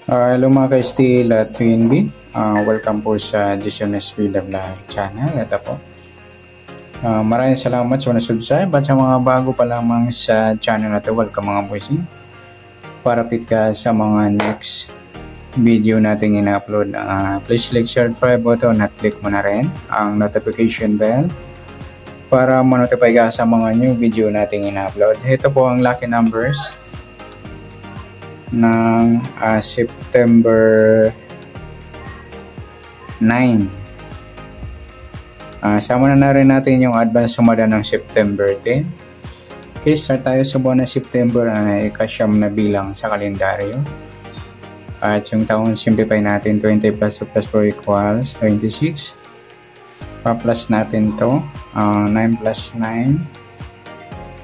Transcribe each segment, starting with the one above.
Hello mga ka-STL at PNB. Welcome po sa Jason SB Vlog channel. Ito po. Maraming salamat sa subscribe at sa mga bago pa lamang sa channel na ito. Welcome mga boysing. Parapit ka sa mga next video nating ina-upload. Please click subscribe button at click mo na rin ang notification bell para ma-notify ka sa mga new video nating ina-upload. Ito po ang lucky numbers ng September 9. Sama na rin natin yung advance sumada ng September 10. Okay, start tayo sa buwan ng September ay kasyam na bilang sa kalendaryo. At yung taon, simplify natin 20 plus 2 plus 4 equals 26. Pa-plus natin to 9 plus 9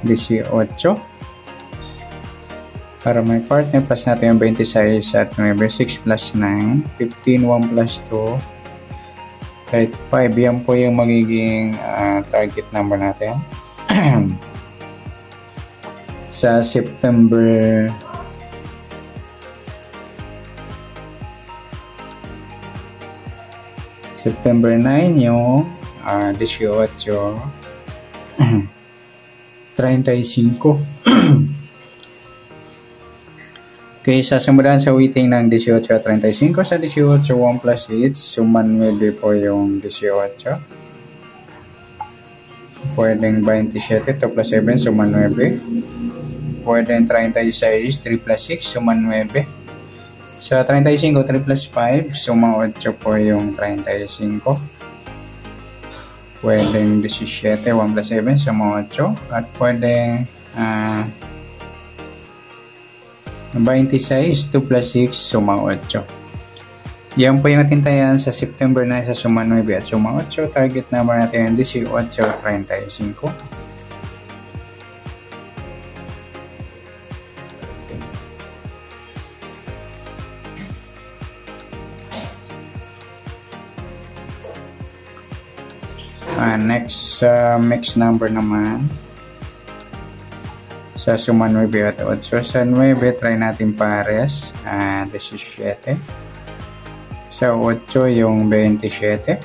18. Para may partner, plus natin yung 26 at 9, 6 plus 9, 15, 1 plus 2, kahit 5. Yan po yung magiging target number natin. Sa September 9 yung 18, 35. Okay, sasamudan sa weighting ng 18 at 35. Sa 18, 1 plus 8, suma 9 po yung 18. Pwedeng 27, 2 plus 7, suma 9. Pwedeng 36, 3 plus 6, suma 9. Sa 35, 3 plus 5, suma 8 po yung 35. Pwedeng 17, 1 plus 7, suma 8. At pwedeng 26, 2 plus 6, suma 8. Yan po yung atintayan sa September 9 sa suma 9 at suma 8. Target number natin 18, 35. Next, mix number naman. Sa suma 9 at 8. Sa 9, try natin pares. 17. Sa 8, yung 27.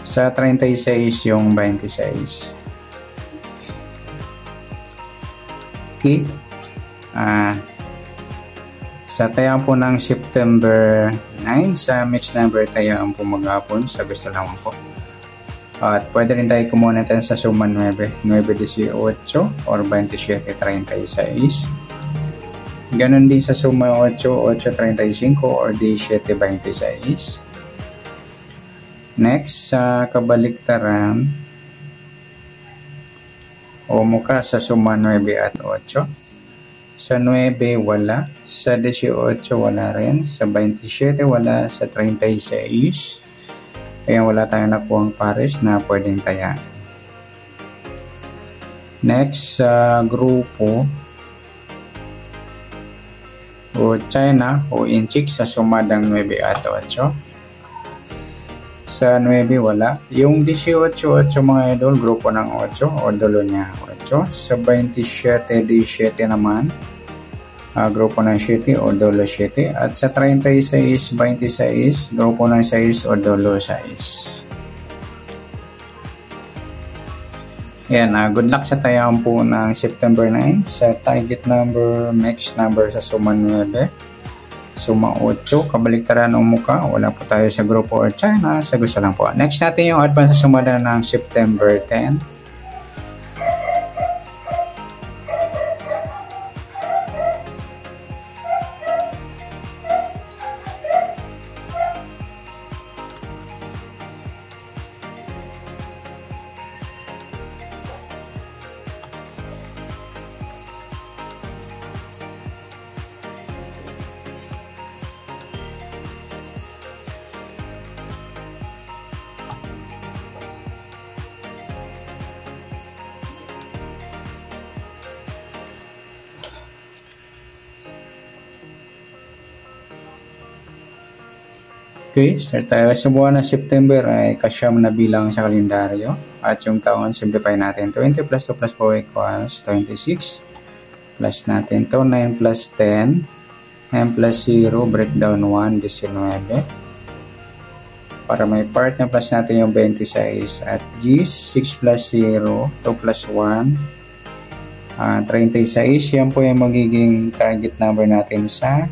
Sa 36, yung 26. Okay. Sa tayang po ng September 9, sa mix number tayang po maghapon. Sa gusto naman po. At pwede rin tayo kumuha natin sa suma 9, 9-18 or 27-36. Ganon din sa suma 8, 8-35 or 17-26. Next, sa kabaliktaran, umuka sa suma 9 at 8. Sa 9, wala. Sa 18, wala rin. Sa 27, wala. Sa 36, kaya wala tayong nakuhang pares na pwedeng tayaan. Next, sa grupo o China o Inchik sa sumadang 9 at 8. Sa 9, wala. Yung 18, mga idol, grupo ng 8 o dulo niya 8. Sa 27, 17 naman, grupo ng 7 o dulo 7. At sa 36, 26, grupo ng 6 o dulo 6. Yan, good luck sa tayaan po ng September 9 sa target number, mix number sa suma 9, suma 8, kabaliktaran o muka. Wala po tayo sa grupo or China, sa gusto lang po. Next natin yung advance sa sumada ng September 10. Okay, start tayo. Sa buwan ng September ay kasyam na bilang sa kalendaryo. At yung taon, simplify natin. 20 plus 2 plus 4 equals 26. Plus natin to 9 plus 10. M plus 0, breakdown 1, 19. Para may part na plus natin yung 26. At G, 6 plus 0, 2 plus 1, 36. Yan po yung magiging target number natin sa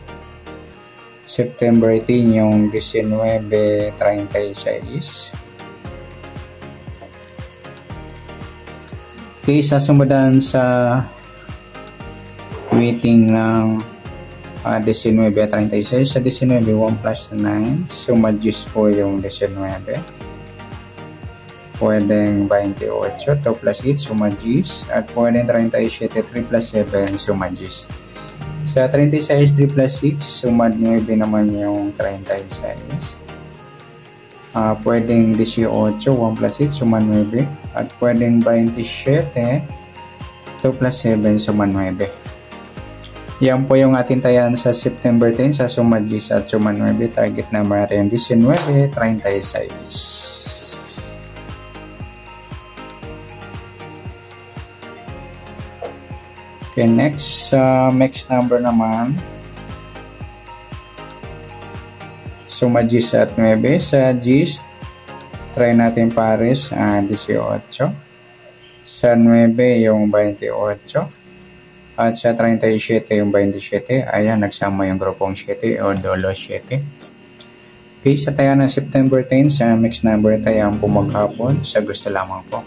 September 18, yung 1936. Okay, sasumundan sa weighting ng 1936. Sa 19, 1 plus 9. Sumadjust po yung 19. Pwedeng 28. 2 plus 8, sumadjust. At pwedeng 37. 3 plus 7, sumadjust. Sa 36, 3 plus 6, sumad 9 naman yung 36. Pwedeng 18. 1 plus 8, sumad 9. At pwedeng 27. 2 plus 7, sumad 9. Yan po yung ating tayan sa September 10 sa sumadjust at sumad 9. Target number natin yung 1936. Okay, next number naman. Sumadjust at 9. Sa gist, try natin pares 18. Sa 9 yung 28. At sa 37 yung 27. Ayan, nagsama yung grupong 7 o dolo 7. Okay, sa tayo ng September 10 sa mixed number tayo ang pumaghapon sa gusto lamang po.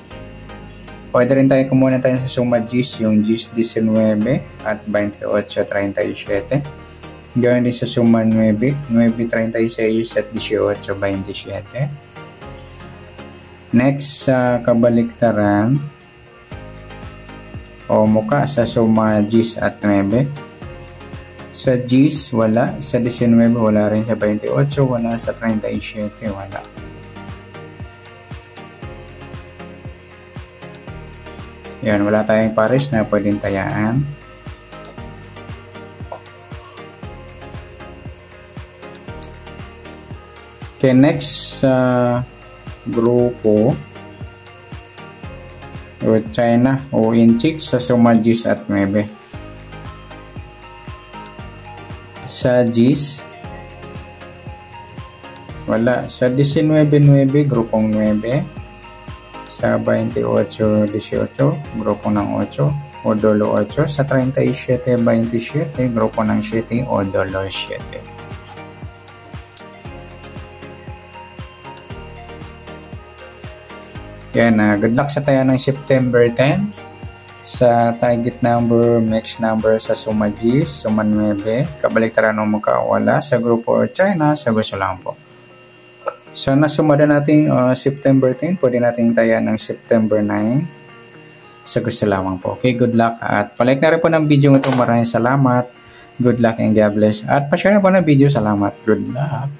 Pwede rin tayo kumuna tayo sa sumadjust yung gist 19 at 28.37. Gawin din sa suma 9, 9.36 at 18.27. Next, sa kabaliktaran o muka sa suma gis at 9. Sa gis, wala. Sa 19, wala rin. Sa 28, wala. Sa 37, wala. Yan, wala tayong pares na pwedeng tayaan. Okay, next sa grupo with China o Inchik sa suma gis at 9. Sa gis, wala. Sa 19-9, grupong 9. Sa 28-18, grupo ng 8 o dolo 8. Sa 37-27, grupo ng 7 o dolo 7. Yan, good luck sa tayo ng September 10 sa target number, mix number sa suma gis, suma 9, kabaliktaran ng magkawala sa grupo China sa gusto lang po. So, nasumada natin September 10, pwede natin tayan ng September 9 sa gusto lamang po. Okay, good luck at palike na rin po ng video ito. Maraming salamat. Good luck and God bless. At pa-share na po ng video. Salamat. Good luck.